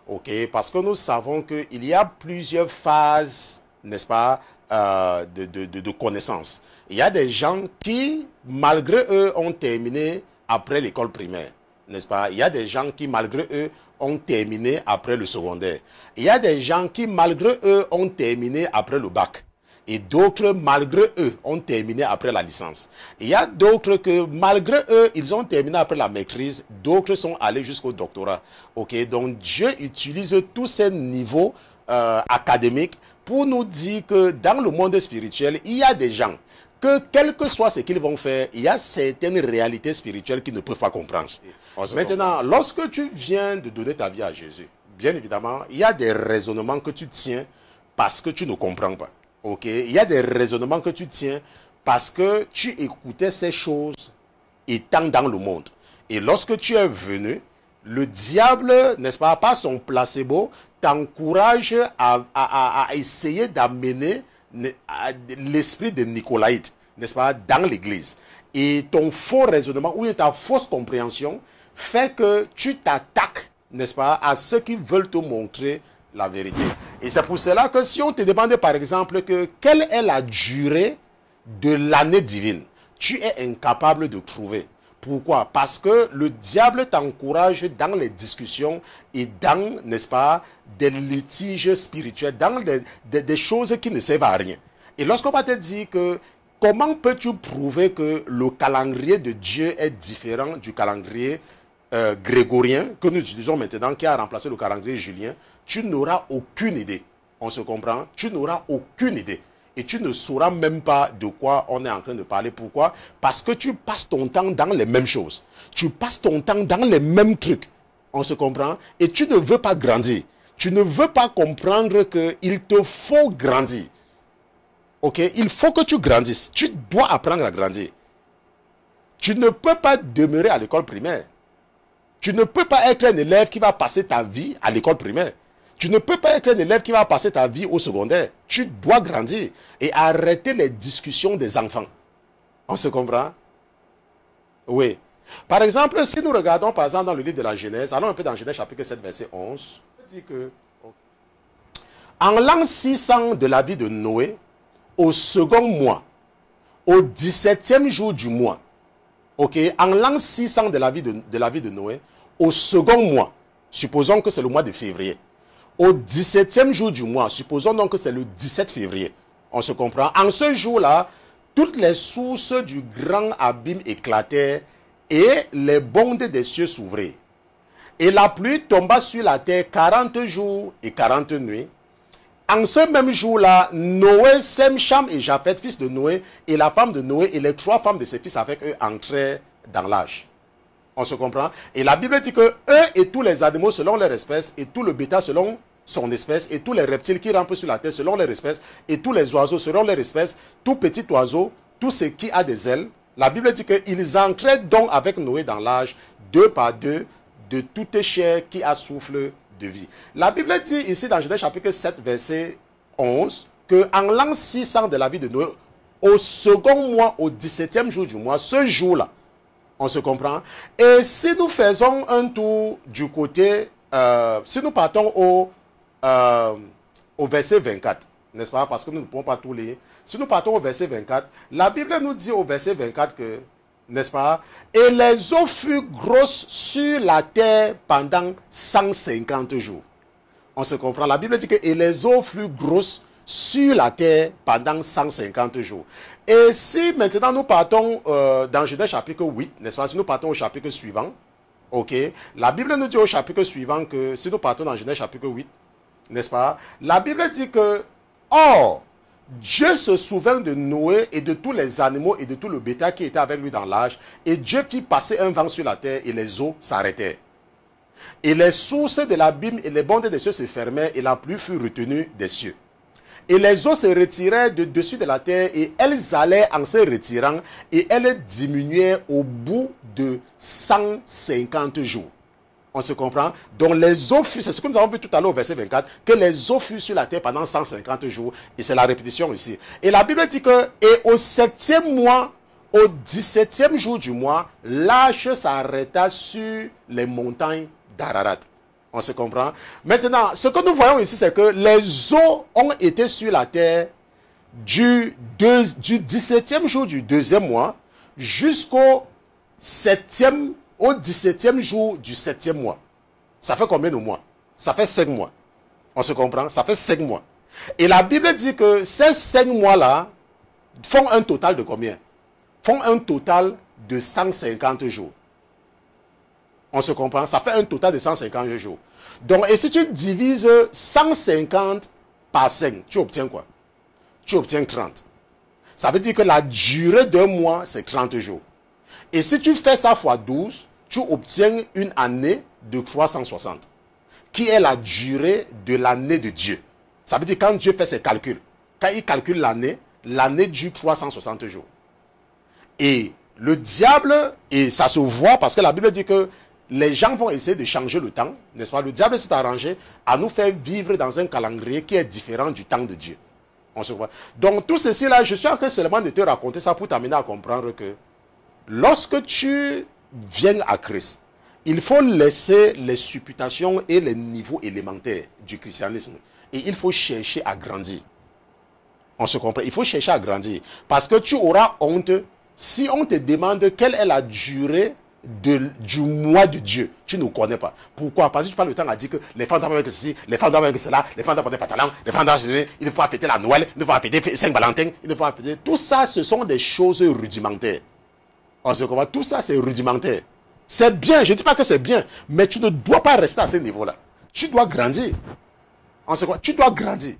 Ok, parce que nous savons qu'il y a plusieurs phases, n'est-ce pas, de connaissances. Il y a des gens qui, malgré eux, ont terminé après l'école primaire, n'est-ce pas? Il y a des gens qui, malgré eux, ont terminé après le secondaire. Il y a des gens qui, malgré eux, ont terminé après le bac. Et d'autres, malgré eux, ont terminé après la licence. Il y a d'autres que, malgré eux, ils ont terminé après la maîtrise. D'autres sont allés jusqu'au doctorat. Ok, donc Dieu utilise tous ces niveaux académiques pour nous dire que dans le monde spirituel, il y a des gens que, quel que soit ce qu'ils vont faire, il y a certaines réalités spirituelles qu'ils ne peuvent pas comprendre. Maintenant, lorsque tu viens de donner ta vie à Jésus, bien évidemment, il y a des raisonnements que tu tiens parce que tu ne comprends pas. Ok, il y a des raisonnements que tu tiens parce que tu écoutais ces choses étant dans le monde. Et lorsque tu es venu, le diable, n'est-ce pas, par son placebo, t'encourage à essayer d'amener l'esprit de Nicolaïte, n'est-ce pas, dans l'église. Et ton faux raisonnement ou ta fausse compréhension fait que tu t'attaques, n'est-ce pas, à ceux qui veulent te montrer la vérité. Et c'est pour cela que si on te demande par exemple que quelle est la durée de l'année divine, tu es incapable de trouver. Pourquoi? Parce que le diable t'encourage dans les discussions et dans, n'est-ce pas, des litiges spirituels, dans des choses qui ne servent à rien. Et lorsqu'on va te dire que comment peux-tu prouver que le calendrier de Dieu est différent du calendrier grégorien que nous utilisons maintenant, qui a remplacé le calendrier julien, tu n'auras aucune idée. On se comprend? Tu n'auras aucune idée. Et tu ne sauras même pas de quoi on est en train de parler. Pourquoi? Parce que tu passes ton temps dans les mêmes choses. Tu passes ton temps dans les mêmes trucs. On se comprend? Et tu ne veux pas grandir. Tu ne veux pas comprendre qu'il te faut grandir. Ok? Il faut que tu grandisses. Tu dois apprendre à grandir. Tu ne peux pas demeurer à l'école primaire. Tu ne peux pas être un élève qui va passer ta vie à l'école primaire. Tu ne peux pas être un élève qui va passer ta vie au secondaire. Tu dois grandir et arrêter les discussions des enfants. On se comprend? Oui. Par exemple, si nous regardons par exemple dans le livre de la Genèse, allons un peu dans Genèse chapitre 7, verset 11. Il dit que en l'an 600 de la vie de Noé, au second mois, au 17e jour du mois, ok, en l'an 600 de la vie de Noé, au second mois, supposons que c'est le mois de février, au 17e jour du mois, supposons donc que c'est le 17 février, on se comprend, en ce jour-là, toutes les sources du grand abîme éclatèrent et les bondes des cieux s'ouvrirent. Et la pluie tomba sur la terre 40 jours et 40 nuits. En ce même jour-là, Noé, Sem, Cham et Japheth, fils de Noé, et la femme de Noé et les 3 femmes de ses fils avec eux entrèrent dans l'âge. On se comprend? Et la Bible dit que eux et tous les animaux selon leur espèce, et tout le bétail selon son espèce, et tous les reptiles qui rampent sur la terre selon leur espèce, et tous les oiseaux selon leur espèce, tout petit oiseau, tout ce qui a des ailes. La Bible dit qu'ils entraient donc avec Noé dans l'âge, 2 par 2, de toute chair qui a souffle de vie. La Bible dit ici dans Genèse chapitre 7, verset 11, que en l'an 600 de la vie de Noé, au second mois, au 17e jour du mois, ce jour-là, on se comprend. Et si nous faisons un tour du côté, si nous partons au verset 24, n'est-ce pas? Parce que nous ne pouvons pas tout lire. Si nous partons au verset 24, la Bible nous dit au verset 24 que, n'est-ce pas? Et les eaux furent grosses sur la terre pendant 150 jours. On se comprend. La Bible dit que et les eaux furent grosses sur la terre pendant 150 jours. Et si maintenant nous partons dans Genèse chapitre 8, n'est-ce pas? Si nous partons au chapitre suivant, ok, la Bible nous dit au chapitre suivant que si nous partons dans Genèse chapitre 8, n'est-ce pas? La Bible dit que, or, Dieu se souvint de Noé et de tous les animaux et de tout le bétail qui était avec lui dans l'âge. Et Dieu fit passer un vent sur la terre et les eaux s'arrêtèrent. Et les sources de l'abîme et les bondes des cieux se fermèrent et la pluie fut retenue des cieux. Et les eaux se retirèrent de dessus de la terre et elles allaient en se retirant et elles diminuèrent au bout de 150 jours. On se comprend? Donc les eaux furent, c'est ce que nous avons vu tout à l'heure au verset 24, que les eaux furent sur la terre pendant 150 jours. Et c'est la répétition ici. Et la Bible dit que, et au 7e mois, au 17e jour du mois, l'arche s'arrêta sur les montagnes d'Ararat. On se comprend? Maintenant, ce que nous voyons ici, c'est que les eaux ont été sur la terre du 17e jour du deuxième mois jusqu'au 17e jour du 7e mois. Ça fait combien de mois? Ça fait 5 mois. On se comprend? Ça fait 5 mois. Et la Bible dit que ces 5 mois-là font un total de combien? Font un total de 150 jours. On se comprend? Ça fait un total de 150 jours. Donc, et si tu divises 150 par 5, tu obtiens quoi? Tu obtiens 30. Ça veut dire que la durée d'un mois, c'est 30 jours. Et si tu fais ça fois 12, tu obtiens une année de 360, qui est la durée de l'année de Dieu. Ça veut dire quand Dieu fait ses calculs, quand il calcule l'année, l'année dure 360 jours. Et le diable, et ça se voit parce que la Bible dit que les gens vont essayer de changer le temps, n'est-ce pas? Le diable s'est arrangé à nous faire vivre dans un calendrier qui est différent du temps de Dieu. On se voit. Donc tout ceci là, je suis en train seulement de te raconter ça pour t'amener à comprendre que lorsque tu viens à Christ, il faut laisser les supputations et les niveaux élémentaires du christianisme. Et il faut chercher à grandir. On se comprend. Il faut chercher à grandir. Parce que tu auras honte si on te demande quelle est la durée du mois de Dieu. Tu ne connais pas. Pourquoi? Parce que tu parles le temps à dire que les femmes doivent avec ceci, les femmes doivent avec cela, les femmes doivent porter pantalon, les femmes doivent... Il faut fêter la Noël, il faut fêter Saint-Valentin, il faut fêter... Tout ça, ce sont des choses rudimentaires. On se comprend. Tout ça, c'est rudimentaire. C'est bien, je ne dis pas que c'est bien, mais tu ne dois pas rester à ce niveau-là. Tu dois grandir. On se comprend. Tu dois grandir.